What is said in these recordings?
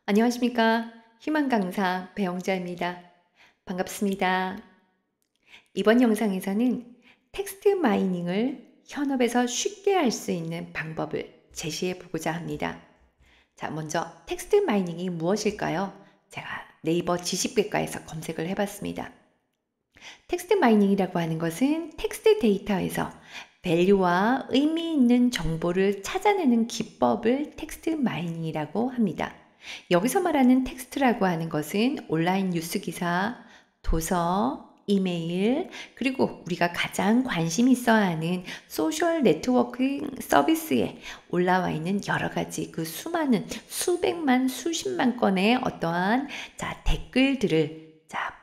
안녕하십니까. 희망 강사 배영자입니다. 반갑습니다. 이번 영상에서는 텍스트 마이닝을 현업에서 쉽게 할 수 있는 방법을 제시해 보고자 합니다. 자, 먼저 텍스트 마이닝이 무엇일까요? 제가 네이버 지식백과에서 검색을 해봤습니다. 텍스트 마이닝이라고 하는 것은 텍스트 데이터에서 밸류와 의미 있는 정보를 찾아내는 기법을 텍스트 마이닝이라고 합니다. 여기서 말하는 텍스트라고 하는 것은 온라인 뉴스 기사, 도서, 이메일, 그리고 우리가 가장 관심 있어야 하는 소셜 네트워킹 서비스에 올라와 있는 여러 가지 그 수많은 수백만, 수십만 건의 어떠한 댓글들을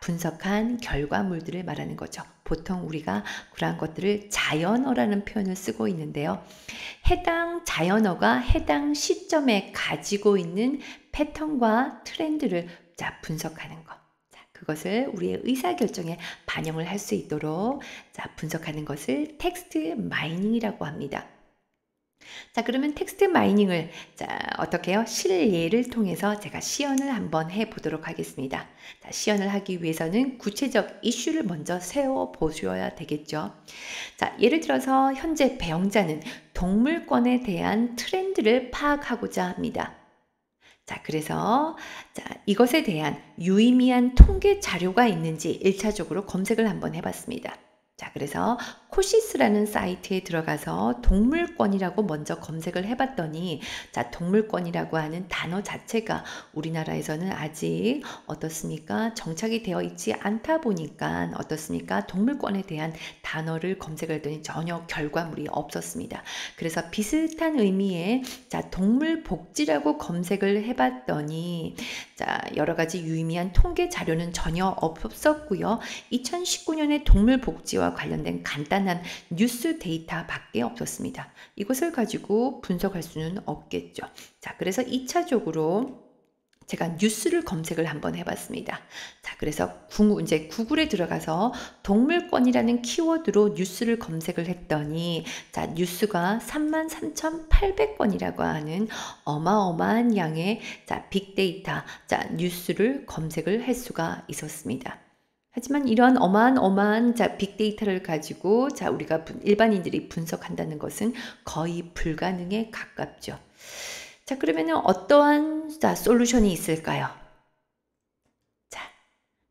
분석한 결과물들을 말하는 거죠. 보통 우리가 그러한 것들을 자연어라는 표현을 쓰고 있는데요. 해당 자연어가 해당 시점에 가지고 있는 패턴과 트렌드를 분석하는 것. 그것을 우리의 의사결정에 반영을 할 수 있도록 분석하는 것을 텍스트 마이닝이라고 합니다. 자, 그러면 텍스트 마이닝을 어떻게 해요? 실예를 통해서 제가 시연을 한번 해보도록 하겠습니다. 자, 시연을 하기 위해서는 구체적 이슈를 먼저 세워 보셔야 되겠죠. 자, 예를 들어서 현재 배영자는 동물권에 대한 트렌드를 파악하고자 합니다. 자, 그래서 이것에 대한 유의미한 통계 자료가 있는지 1차적으로 검색을 한번 해봤습니다. 자, 그래서 코시스라는 사이트에 들어가서 동물권이라고 먼저 검색을 해봤더니 동물권이라고 하는 단어 자체가 우리나라에서는 아직 어떻습니까? 정착이 되어 있지 않다 보니까 어떻습니까? 동물권에 대한 단어를 검색을 했더니 전혀 결과물이 없었습니다. 그래서 비슷한 의미의 동물복지라고 검색을 해봤더니 여러 가지 유의미한 통계 자료는 전혀 없었고요. 2019년에 동물복지와 관련된 간단한 뉴스 데이터밖에 없었습니다. 이것을 가지고 분석할 수는 없겠죠. 자, 그래서 2차적으로 제가 뉴스를 검색을 한번 해봤습니다. 자, 그래서 이제 구글에 들어가서 동물권이라는 키워드로 뉴스를 검색을 했더니 뉴스가 33,800건이라고 하는 어마어마한 양의 빅데이터 뉴스를 검색을 할 수가 있었습니다. 하지만 이런 어마어마한 빅데이터를 가지고 우리가 일반인들이 분석한다는 것은 거의 불가능에 가깝죠. 자, 그러면은 어떠한 솔루션이 있을까요? 자,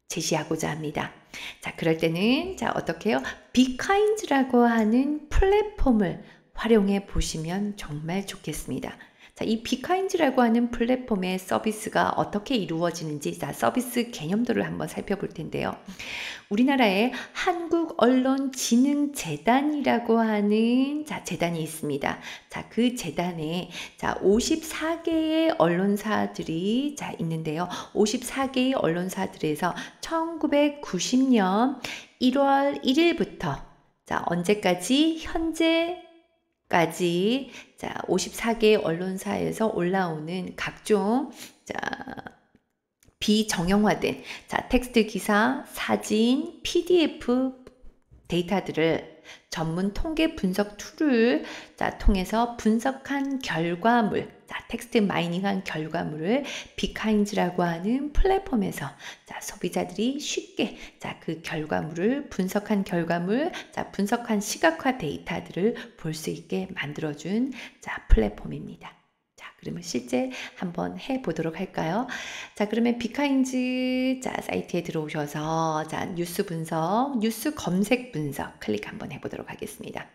제시하고자 합니다. 자, 그럴 때는 어떻게 해요? 비카인즈라고 하는 플랫폼을 활용해 보시면 정말 좋겠습니다. 자, 이 비카인즈라고 하는 플랫폼의 서비스가 어떻게 이루어지는지 서비스 개념들을 한번 살펴볼 텐데요. 우리나라에 한국언론진흥재단이라고 하는 재단이 있습니다. 그 재단에 54개의 언론사들이 있는데요. 54개의 언론사들에서 1990년 1월 1일부터 언제까지 현재까지 54개의 언론사에서 올라오는 각종 비정형화된 텍스트 기사, 사진, PDF 데이터들을 전문 통계 분석 툴을 통해서 분석한 결과물, 텍스트 마이닝한 결과물을 비카인즈라고 하는 플랫폼에서 소비자들이 쉽게 그 결과물을 분석한 분석한 시각화 데이터들을 볼 수 있게 만들어준 플랫폼입니다. 그러면 실제 한번 해보도록 할까요? 자, 그러면 비카인즈 사이트에 들어오셔서 뉴스 분석, 뉴스 검색 분석 클릭 한번 해보도록 하겠습니다.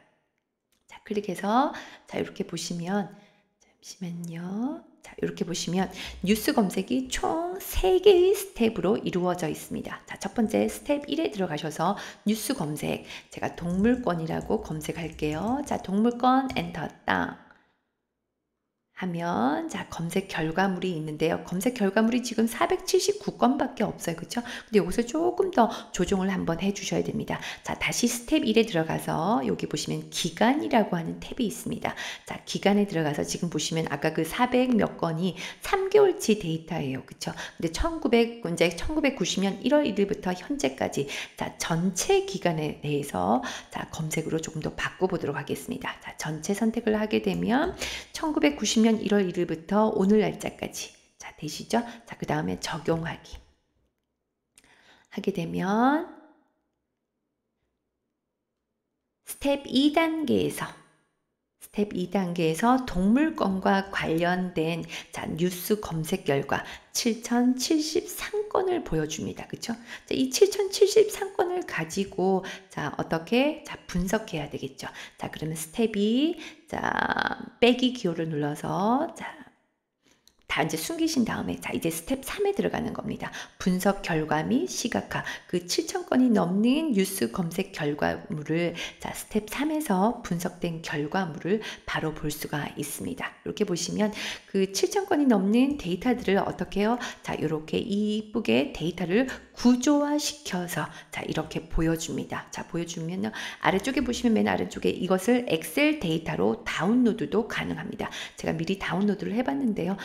자, 클릭해서 이렇게 보시면 잠시만요. 이렇게 보시면 뉴스 검색이 총 3개의 스텝으로 이루어져 있습니다. 첫 번째 스텝 1에 들어가셔서 뉴스 검색, 제가 동물권이라고 검색할게요. 동물권 엔터 땅 하면 검색 결과물이 있는데요. 검색 결과물이 지금 479건밖에 없어요. 그렇죠? 근데 여기서 조금 더 조정을 한번 해 주셔야 됩니다. 다시 스텝 1에 들어가서 여기 보시면 기간이라고 하는 탭이 있습니다. 기간에 들어가서 지금 보시면 아까 그 400 몇 건이 3개월치 데이터예요. 그렇죠? 근데 1990년 1월 1일부터 현재까지 전체 기간에 대해서 검색으로 조금 더 바꿔보도록 하겠습니다. 전체 선택을 하게 되면 1990년 1월 1일부터 오늘 날짜까지 되시죠? 자, 그 다음에 적용하기. 하게 되면 스텝 2단계에서 동물권과 관련된 뉴스 검색 결과 7073건을 보여줍니다. 그쵸? 이 7073건을 가지고 어떻게 분석해야 되겠죠. 그러면 스텝이 빼기 기호를 눌러서 다 이제 숨기신 다음에 이제 스텝 3에 들어가는 겁니다. 분석 결과 및 시각화. 그 7,000건이 넘는 뉴스 검색 결과물을 스텝 3에서 분석된 결과물을 바로 볼 수가 있습니다. 이렇게 보시면 그 7,000건이 넘는 데이터들을 어떻게 해요? 이렇게 이쁘게 데이터를 구조화시켜서 이렇게 보여줍니다. 보여주면 아래쪽에 보시면 맨 아래쪽에 이것을 엑셀 데이터로 다운로드도 가능합니다. 제가 미리 다운로드를 해봤는데요.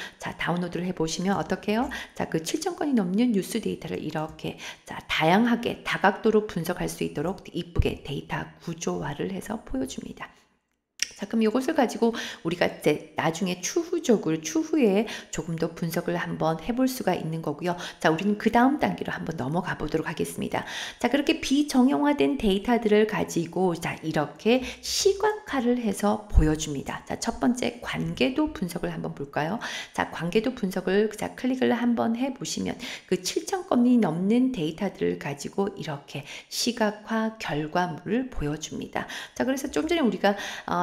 다운로드를 해보시면 어떻게 해요? 그 7,000건이 넘는 뉴스 데이터를 이렇게 다양하게 다각도로 분석할 수 있도록 이쁘게 데이터 구조화를 해서 보여줍니다. 그럼 이것을 가지고 우리가 이제 나중에 추후에 조금 더 분석을 한번 해볼 수가 있는 거고요. 우리는 그 다음 단계로 한번 넘어가 보도록 하겠습니다. 그렇게 비정형화된 데이터들을 가지고 이렇게 시각화를 해서 보여줍니다. 첫 번째 관계도 분석을 한번 볼까요? 관계도 분석을 클릭을 한번 해보시면 그 7,000건이 넘는 데이터들을 가지고 이렇게 시각화 결과물을 보여줍니다. 그래서 좀 전에 우리가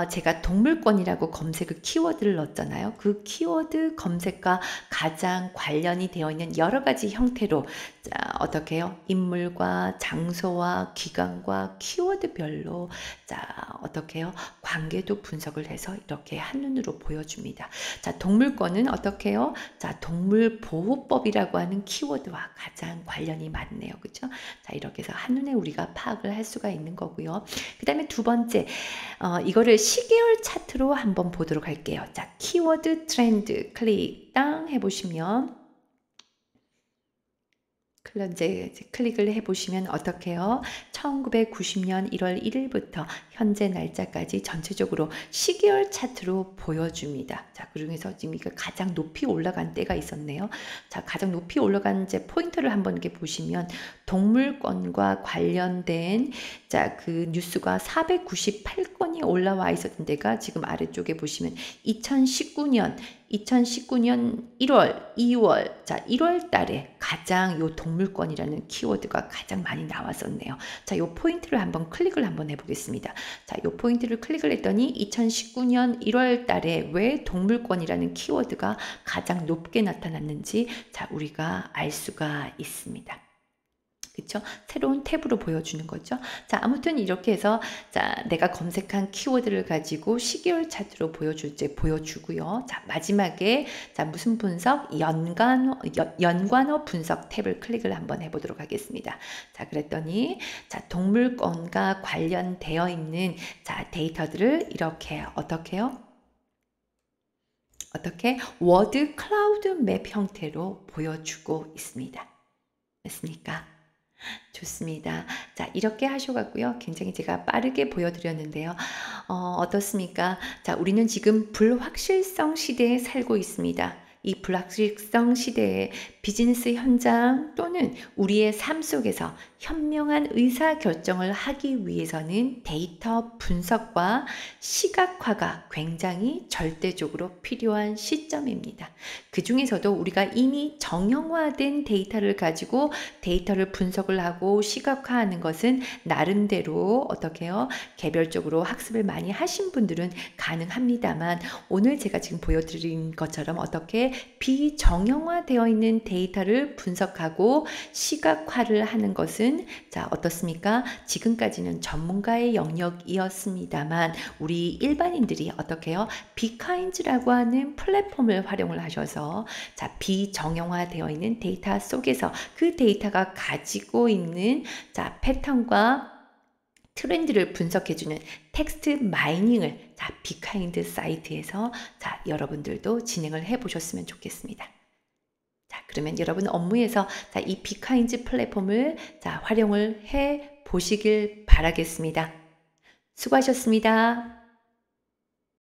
제가 동물권이라고 검색을 키워드를 넣었잖아요. 그 키워드 검색과 가장 관련이 되어 있는 여러 가지 형태로 어떻게 해요? 인물과 장소와 기간과 키워드별로 어떻게 해요? 관계도 분석을 해서 이렇게 한눈으로 보여줍니다. 동물권은 어떻게 해요? 동물보호법이라고 하는 키워드와 가장 관련이 많네요. 그렇죠? 이렇게 해서 한눈에 우리가 파악을 할 수가 있는 거고요. 그 다음에 두 번째, 이거를 시계열 차트로 한번 보도록 할게요. 키워드 트렌드 클릭 땅 해보시면 이제 클릭을 해보시면 어떻게 해요? 1990년 1월 1일부터 현재 날짜까지 전체적으로 시계열 차트로 보여줍니다. 그 중에서 지금 이거 가장 높이 올라간 때가 있었네요. 가장 높이 올라간 포인터를 한번 이렇게 보시면 동물권과 관련된 그 뉴스가 498건이 올라와 있었던 데가 지금 아래쪽에 보시면 2019년 1월, 2월, 1월 달에 가장 요 동물권이라는 키워드가 가장 많이 나왔었네요. 요 포인트를 한번 클릭을 한번 해보겠습니다. 요 포인트를 클릭을 했더니 2019년 1월 달에 왜 동물권이라는 키워드가 가장 높게 나타났는지 우리가 알 수가 있습니다. 그쵸? 새로운 탭으로 보여주는 거죠. 아무튼 이렇게 해서 내가 검색한 키워드를 가지고 시계열 차트로 보여주고요. 마지막에 무슨 분석? 연관어 분석 탭을 클릭을 한번 해보도록 하겠습니다. 그랬더니 동물권과 관련되어 있는 데이터들을 이렇게 어떻게 해요? 워드 클라우드 맵 형태로 보여주고 있습니다. 됐습니까? 좋습니다. 이렇게 하셔갖고요. 굉장히 제가 빠르게 보여드렸는데요. 어떻습니까? 우리는 지금 불확실성 시대에 살고 있습니다. 이 불확실성 시대에 비즈니스 현장 또는 우리의 삶 속에서 현명한 의사결정을 하기 위해서는 데이터 분석과 시각화가 굉장히 절대적으로 필요한 시점입니다. 그 중에서도 우리가 이미 정형화된 데이터를 가지고 데이터를 분석을 하고 시각화하는 것은 나름대로 어떻게 해요? 개별적으로 학습을 많이 하신 분들은 가능합니다만 오늘 제가 지금 보여드린 것처럼 어떻게 비정형화되어 있는 데이터를 분석하고 시각화를 하는 것은 어떻습니까? 지금까지는 전문가의 영역이었습니다만 우리 일반인들이 어떻게 해요? 비카인즈라고 하는 플랫폼을 활용을 하셔서 비정형화되어 있는 데이터 속에서 그 데이터가 가지고 있는 패턴과 트렌드를 분석해주는 텍스트 마이닝을 비카인드 사이트에서 여러분들도 진행을 해보셨으면 좋겠습니다. 그러면 여러분 업무에서 이 비카인드 플랫폼을 활용을 해 보시길 바라겠습니다. 수고하셨습니다.